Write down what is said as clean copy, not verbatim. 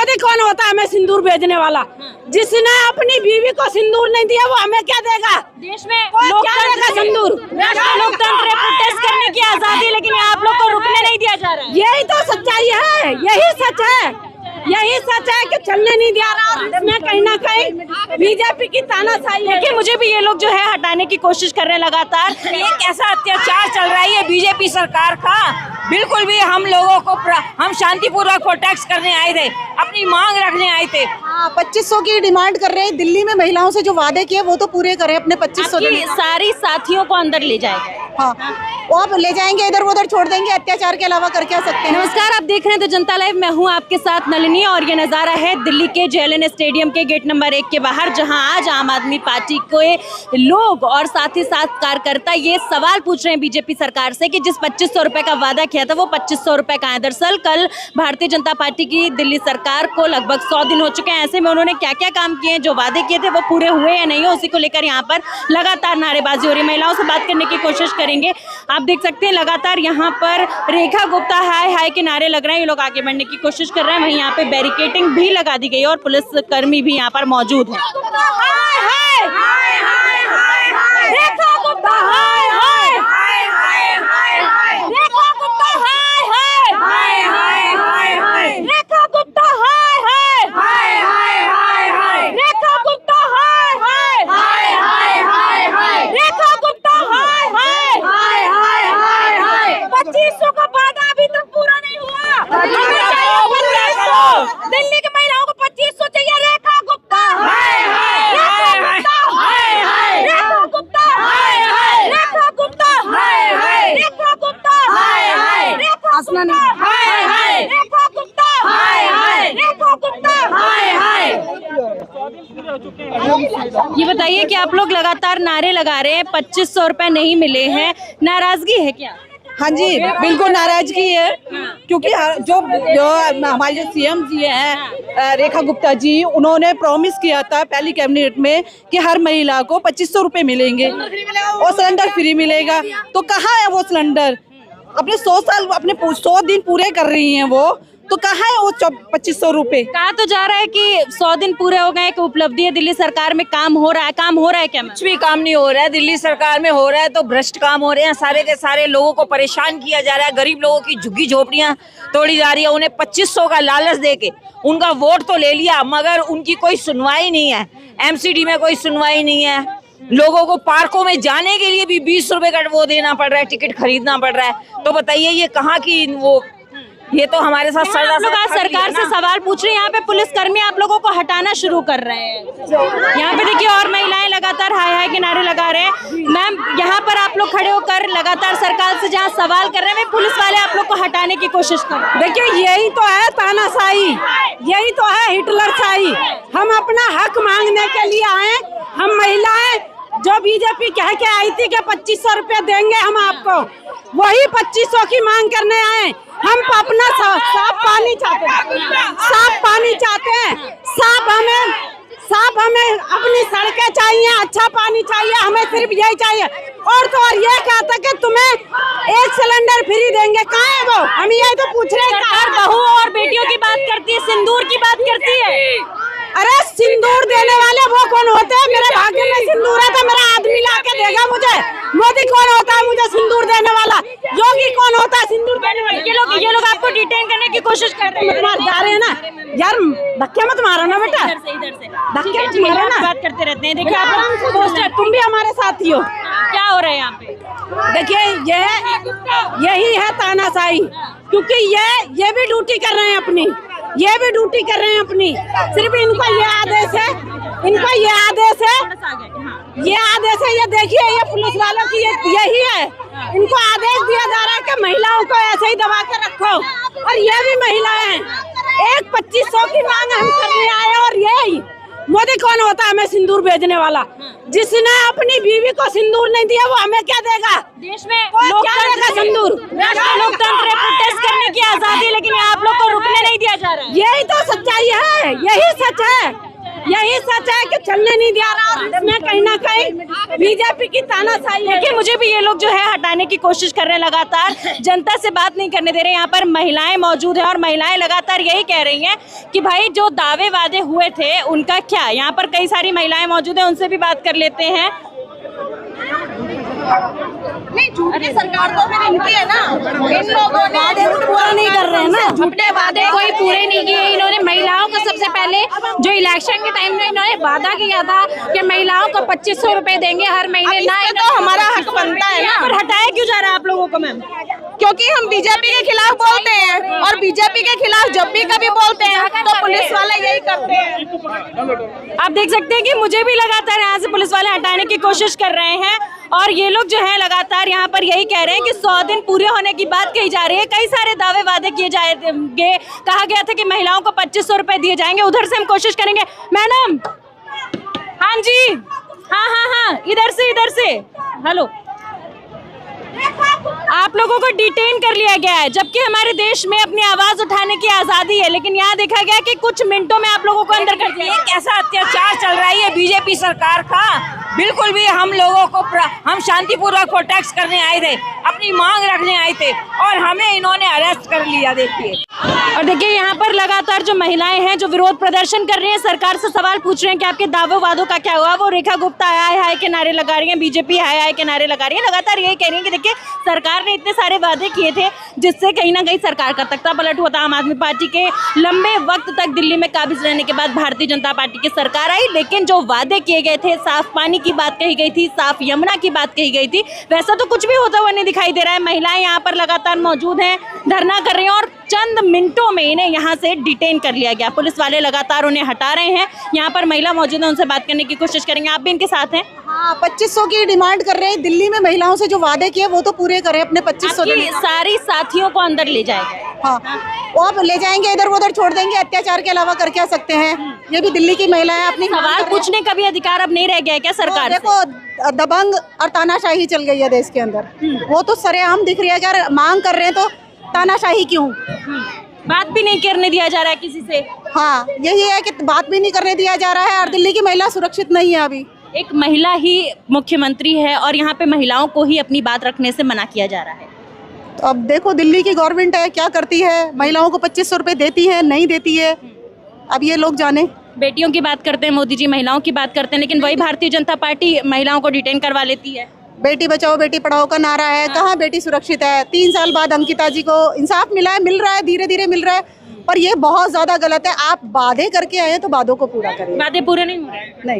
मोदी कौन होता है हमें सिंदूर भेजने वाला? जिसने अपनी बीवी को सिंदूर नहीं दिया वो हमें क्या देगा? देश में क्या देगा सिंदूर? लोकतंत्र है, प्रोटेस्ट करने की आजादी, लेकिन आप लोग को रुकने नहीं दिया जा रहा है। यही तो सच्चाई है, यही सच है, यही सच है कि चलने नहीं दिया रहा। और इसमें कहीं ना कहीं बीजेपी की तानाशाही है। देखिए, मुझे भी ये लोग जो है हटाने की कोशिश कर रहे हैं लगातार। ये कैसा अत्याचार चल रहा है ये बीजेपी सरकार का। बिल्कुल भी हम लोगों को हम शांतिपूर्वक प्रोटेस्ट करने आए थे, अपनी मांग रखने आए थे। 2500 की डिमांड कर रहे हैं। दिल्ली में महिलाओं से जो वादे किए वो तो पूरे करें अपने 2500। सारी साथियों को अंदर ले जाएंगे। हाँ, वो आप ले जाएंगे, इधर उधर छोड़ देंगे। अत्याचार के अलावा कर क्या सकते हैं? नमस्कार, आप देख रहे हैं द जनता लाइव। मैं हूं आपके साथ नलिनी और ये नज़ारा है दिल्ली के JLN स्टेडियम के गेट नंबर 1 के बाहर, जहां आज आम आदमी पार्टी के लोग और साथ ही साथ कार्यकर्ता ये सवाल पूछ रहे हैं बीजेपी सरकार से कि जिस 2500 रुपए का वादा किया था वो 2500 रुपए का है। दरअसल कल भारतीय जनता पार्टी की दिल्ली सरकार को लगभग 100 दिन हो चुके हैं। ऐसे में उन्होंने क्या क्या काम किए हैं, जो वादे किए थे वो पूरे हुए या नहीं, उसी को लेकर यहाँ पर लगातार नारेबाजी हो रही है। महिलाओं से बात करने की कोशिश करेंगे। आप देख सकते हैं लगातार यहाँ पर रेखा गुप्ता हाय हाय के नारे लग रहे हैं। ये लोग आगे बढ़ने की कोशिश कर रहे हैं। वहीं यहाँ पे बैरिकेडिंग भी लगा दी गई है और पुलिस कर्मी भी यहाँ पर मौजूद है। दिल्ली की महिलाओं को 2500 चाहिए। रेखा गुप्ता रेखा गुप्ता रेखा गुप्ता रेखा गुप्ता रेखा गुप्ता ये बताइए कि आप लोग लगातार नारे लगा रहे हैं, 2500 रुपए नहीं मिले हैं, नाराजगी है क्या? हाँ जी, बिल्कुल नाराजगी है। क्योंकि जो हमारे जो CM जी हैं रेखा गुप्ता जी, उन्होंने प्रॉमिस किया था पहली कैबिनेट में कि हर महिला को 2500 रुपए मिलेंगे और सिलेंडर फ्री मिलेगा। तो कहाँ है वो सिलेंडर? अपने 100 दिन पूरे कर रही हैं वो, तो कहाँ है वो 2500 रुपए? कहा तो जा रहा है कि 100 दिन पूरे हो गए, एक उपलब्धि है दिल्ली सरकार में, काम हो रहा है। काम हो रहा है क्या? कुछ भी काम नहीं हो रहा है दिल्ली सरकार में। हो रहा है तो भ्रष्ट काम हो रहे हैं। सारे के सारे लोगों को परेशान किया जा रहा है। गरीब लोगों की झुग्गी झोपड़ियां तोड़ी जा रही है। उन्हें 2500 का लालच देके उनका वोट तो ले लिया, मगर उनकी कोई सुनवाई नहीं है। MCD में कोई सुनवाई नहीं है। लोगों को पार्कों में जाने के लिए भी 20 रुपए का वो देना पड़ रहा है, टिकट खरीदना पड़ रहा है। तो बताइए ये कहाँ की वो, ये तो हमारे साथ आप लोग आज सरकार से सवाल पूछ रहे हैं। यहाँ पे पुलिसकर्मी आप लोगों को हटाना शुरू कर रहे हैं। यहाँ पे देखिए और महिलाएं लगातार हाय हाय के नारे लगा रहे हैं। मैम, यहाँ पर आप लोग खड़े होकर लगातार सरकार से जहाँ सवाल कर रहे हैं, पुलिस वाले आप लोग को हटाने की कोशिश कर रहे हैं। देखिए यही तो है तानाशाही, यही तो है हिटलरशाही। हम अपना हक मांगने के लिए आए। हम महिलाएं जो बीजेपी कह के आई थी कि 2500 रुपए देंगे हम आपको, वही 2500 की मांग करने आए। हम अपना साफ पानी चाहते हैं, साफ पानी चाहते हैं। साफ हमें अपनी सड़कें चाहिए, अच्छा पानी चाहिए, हमें सिर्फ यही चाहिए। और तो और ये कहा था कि तुम्हें 1 सिलेंडर फ्री देंगे, कहाँ है वो? हम यही तो पूछ रहे हैं। सरकार बहुओं और बेटियों की बात करती है, सिंदूर की बात करती है। अरे सिंदूर देने वाले वो कौन होते हैं? मेरे भाग्य में सिंदूर है तो मेरा आदमी ला के देगा मुझे। मोदी कौन होता है मुझे सिंदूर देने वाला? योगी कौन होता है सिंदूर देने वाला? ये लोग आपको डिटेन करने की कोशिश कर रहे हैं। जा रहे हैं ना यार, धक्के मत मारो ना बेटा, धक्के मत मारो ना। बात करते रहते हैं। देखिए आप लोग पोस्टर, तुम भी हमारे साथी हो। क्या हो रहा है यहाँ पे? देखिए यही है तानाशाही। क्योंकि ये भी ड्यूटी कर रहे हैं अपनी, ये भी ड्यूटी कर रहे हैं अपनी। सिर्फ इनका ये आदेश है, इनका ये आदेश है, ये आदेश है। ये देखिए ये पुलिस वालों की यही है। इनको आदेश दिया जा रहा है कि महिलाओं को ऐसे ही दबा के रखो। और ये भी महिलाएं हैं। एक 2500 की मांग हम करने आए। और यही मोदी कौन होता है हमें सिंदूर भेजने वाला? जिसने अपनी बीवी को सिंदूर नहीं दिया वो हमें क्या देगा? देश में क्या देगा सिंदूर? लोकतंत्र है, प्रोटेस्ट करने की आजादी, लेकिन आप लोग को रुकने नहीं दिया जा रहा है। यही तो सच्चाई है, यही सच है, यही सच है कि चलने नहीं दिया रहा और इसमें कहीं ना कहीं बीजेपी की तानाशाही है। देखिए मुझे भी ये लोग जो है हटाने की कोशिश कर रहे हैं लगातार, जनता से बात नहीं करने दे रहे। यहाँ पर महिलाएं मौजूद हैं और महिलाएं लगातार यही कह रही हैं कि भाई जो दावे वादे हुए थे उनका क्या। यहाँ पर कई सारी महिलाएं मौजूद हैं, उनसे भी बात कर लेते हैं। नहीं, झूठी सरकार तो फिर इनकी है ना, इन लोगों ने वादे पूरा नहीं कर रहे हैं ना, झूठे वादे कोई पूरे नहीं किए इन्होंने। महिलाओं को सबसे पहले जो इलेक्शन के टाइम में इन्होंने वादा किया था कि महिलाओं को 2500 रुपए देंगे हर महीने, ना तो हमारा हक बनता है ना। पर हटाया क्यों जा रहा है आप लोगों को मैम? क्योंकि हम बीजेपी के खिलाफ बोलते हैं और बीजेपी के खिलाफ जब भी कभी बोलते हैं तो पुलिस वाले यही करते हैं। आप देख सकते हैं कि मुझे भी लगातार यहाँ से पुलिस वाले हटाने की कोशिश कर रहे हैं और ये लोग जो है लगातार यहाँ पर यही कह रहे हैं कि 100 दिन पूरे होने की बात कही जा रही है। कई सारे दावे वादे किए जाएंगे, कहा गया था कि महिलाओं को 2500 रुपए दिए जाएंगे। उधर से हम कोशिश करेंगे। मैडम, हाँ जी, हाँ, इधर से हेलो। आप लोगों को डिटेन कर लिया गया है जबकि हमारे देश में अपनी आवाज उठाने की आजादी है, लेकिन यहाँ देखा गया कि कुछ मिनटों में आप लोगों को अंदर कर दिया। ये कैसा अत्याचार चल रहा है ये बीजेपी सरकार का। बिल्कुल भी हम लोगों को हम शांतिपूर्वक प्रोटेस्ट करने आए थे, अपनी मांग रखने आए थे और हमें इन्होंने अरेस्ट कर लिया। देखिए और देखिए यहाँ पर लगातार जो महिलाएं हैं जो विरोध प्रदर्शन कर रही हैं, सरकार से सवाल पूछ रहे हैं कि आपके दावों वादों का क्या हुआ। वो रेखा गुप्ता हाय हाय के नारे लगा रही हैं, बीजेपी हाय हाय के नारे लगा रही है। लगातार यही कह रही है कि देखिए सरकार ने इतने सारे वादे किए थे जिससे कहीं ना कहीं सरकार का तख्ता पलट हुआ था। आम आदमी पार्टी के लंबे वक्त तक दिल्ली में काबिज रहने के बाद भारतीय जनता पार्टी की सरकार आई, लेकिन जो वादे किए गए थे, साफ पानी की बात कही गई थी, साफ यमुना की बात कही गई थी, वैसा तो कुछ भी होता हुआ नहीं दिखाई दे रहा है। महिलाएं यहाँ पर लगातार मौजूद हैं, धरना कर रही हैं और चंद मिनटों में इन्हें यहाँ से डिटेन कर लिया गया। पुलिस वाले लगातार उन्हें हटा रहे हैं। यहाँ पर महिला मौजूद है, उनसे बात करने की कोशिश करेंगे। आप भी इनके साथ हैं? हाँ, 2500 की डिमांड कर रहे हैं। दिल्ली में महिलाओं से जो वादे किए वो तो पूरे करें, अपने 2500 सारी साथियों को अंदर ले जाएंगे। हाँ, वो आप ले जाएंगे, इधर उधर छोड़ देंगे। अत्याचार के अलावा कर क्या सकते हैं? ये भी दिल्ली की महिलाएं अपनी सवाल पूछने का भी अधिकार अब नहीं रह गया है क्या सरकार से? देखो, दबंग और तानाशाही चल गई है देश के अंदर। वो तो सरेआम दिख रही है। अगर मांग कर रहे हैं तो तानाशाही क्यों? बात भी नहीं करने दिया जा रहा है किसी से। हाँ, यही है कि बात भी नहीं करने दिया जा रहा है और दिल्ली की महिला सुरक्षित नहीं है अभी। एक महिला ही मुख्यमंत्री है और यहाँ पे महिलाओं को ही अपनी बात रखने से मना किया जा रहा है। तो अब देखो दिल्ली की गवर्नमेंट है, क्या करती है। महिलाओं को 2500 रुपए देती है, नहीं देती है, अब ये लोग जाने। बेटियों की बात करते हैं मोदी जी, महिलाओं की बात करते हैं, लेकिन वही भारतीय जनता पार्टी महिलाओं को डिटेन करवा लेती है। बेटी बचाओ बेटी पढ़ाओ का नारा है, कहाँ बेटी सुरक्षित है। 3 साल बाद अंकिता जी को इंसाफ मिला है, मिल रहा है, धीरे धीरे मिल रहा है, पर ये बहुत ज्यादा गलत है। आप वादे करके आए हैं तो वादों को पूरा करें। वादे पूरे नहीं हो रहे हैं। नहीं।